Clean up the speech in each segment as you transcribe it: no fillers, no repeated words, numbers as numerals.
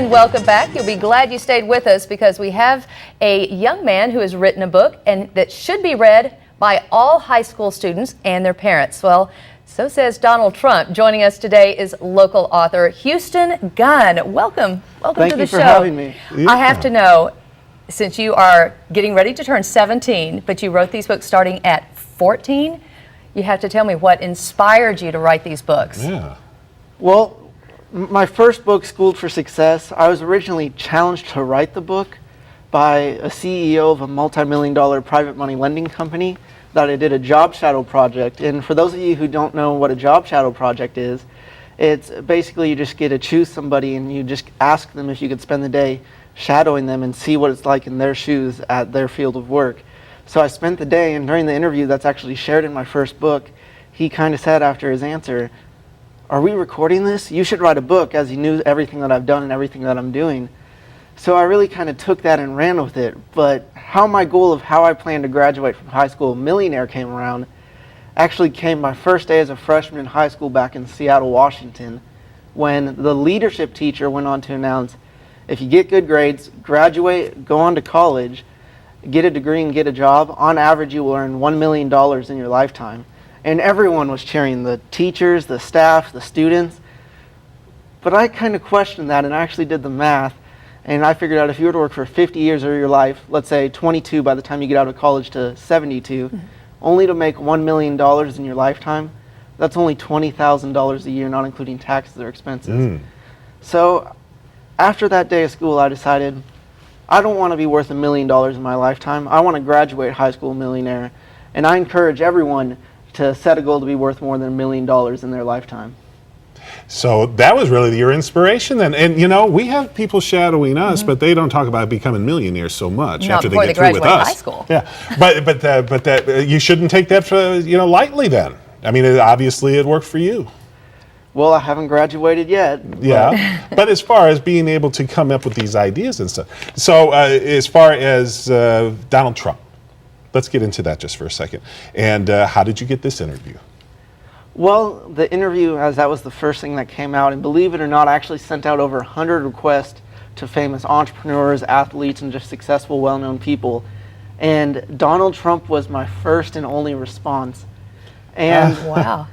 and welcome back. You'll be glad you stayed with us because we have a young man who has written a book and that should be read by all high school students and their parents. Well, so says Donald Trump. Joining us today is local author Houston Gunn. Welcome to the show. Thank you for having me. I have to know, since you are getting ready to turn 17, but you wrote these books starting at 14, you have to tell me what inspired you to write these books. Yeah. Well, my first book, Schooled for Success, I was originally challenged to write the book by a CEO of a multi-million-dollar private money lending company that I did a job shadow project. And for those of you who don't know what a job shadow project is, it's basically you just get to choose somebody and you just ask them if you could spend the day shadowing them and see what it's like in their shoes at their field of work. So I spent the day, and during the interview that's actually shared in my first book, he kind of said after his answer, "Are we recording this? You should write a book," as he knew everything that I've done and everything that I'm doing. So I really kind of took that and ran with it. But how my goal of how I plan to graduate from high school a millionaire came around actually came my first day as a freshman in high school back in Seattle, Washington, when the leadership teacher went on to announce, if you get good grades, graduate, go on to college, get a degree and get a job, on average you will earn $1 million in your lifetime. And everyone was cheering, the teachers, the staff, the students. But I kind of questioned that and I actually did the math. And I figured out if you were to work for 50 years of your life, let's say 22 by the time you get out of college to 72, only to make $1 million in your lifetime, that's only $20,000 a year, not including taxes or expenses. So after that day of school, I decided I don't want to be worth $1 million in my lifetime. I want to graduate high school a millionaire. And I encourage everyone to set a goal to be worth more than $1 million in their lifetime. So that was really your inspiration then. And you know, we have people shadowing us, but they don't talk about becoming millionaires so much Not after they before get they through with graduate us. high school. Yeah, but that you shouldn't take that for, lightly then. I mean, obviously it worked for you. Well, I haven't graduated yet. Yeah, but as far as being able to come up with these ideas and stuff. So as far as Donald Trump, let's get into that just for a second. And how did you get this interview? Well, the interview, as that was the first thing that came out, and believe it or not, I actually sent out over 100 requests to famous entrepreneurs, athletes, and just successful, well-known people. And Donald Trump was my first and only response. And Wow.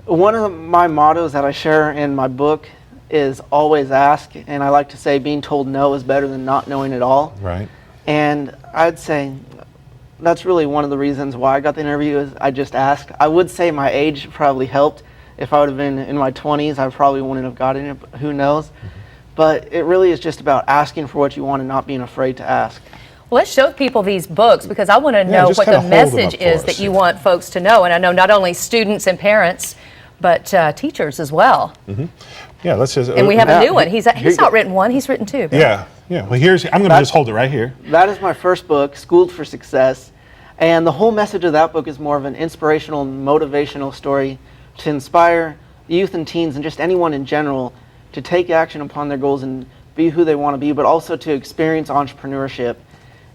one of my mottos that I share in my book is always ask, and I like to say being told no is better than not knowing at all. Right. And I'd say that's really one of the reasons why I got the interview is I just asked. I would say my age probably helped. If I would have been in my 20s, I probably wouldn't have gotten it, but who knows. But it really is just about asking for what you want and not being afraid to ask. Well, let's show people these books because I want to know just what kinda the hold them message up for is us. that you want folks to know. And I know not only students and parents, but teachers as well. Yeah, let's just. And we have Yeah, a new one. here He's you go. not written one, he's written two. Yeah. Well, I'm going to just hold it right here. That is my first book, Schooled for Success. And the whole message of that book is more of an inspirational, motivational story to inspire youth and teens and just anyone in general to take action upon their goals and be who they want to be, but also to experience entrepreneurship.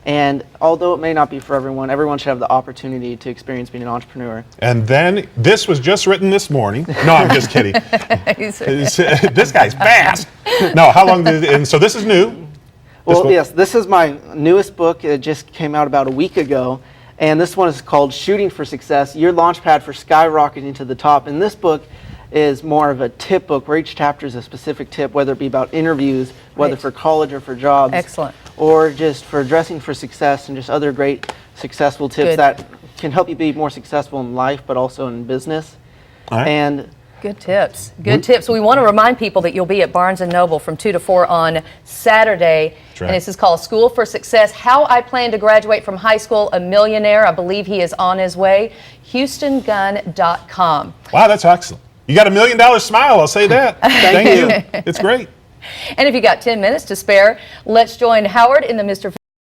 And although it may not be for everyone, everyone should have the opportunity to experience being an entrepreneur. And then this was just written this morning. No, I'm just kidding. This guy's fast. No, how long did? And so this is new. Well, yes, this is my newest book. It just came out about a week ago. And this one is called Shooting for Success, Your Launchpad for Skyrocketing to the Top. And this book is more of a tip book where each chapter is a specific tip, whether it be about interviews, whether Right. for college or for jobs. Excellent. Or just for dressing for success and just other great successful tips Good. that can help you be more successful in life, but also in business. All right. And Good tips. Good tips. We want to remind people that you'll be at Barnes & Noble from 2 to 4 on Saturday. That's right. And this is called School for Success, How I Plan to Graduate from High School a Millionaire. I believe he is on his way. HoustonGunn.com. Wow, that's excellent. You got $1 million smile, I'll say that. Thank you. It's great. And if you got 10 minutes to spare, let's join Howard in the Mr.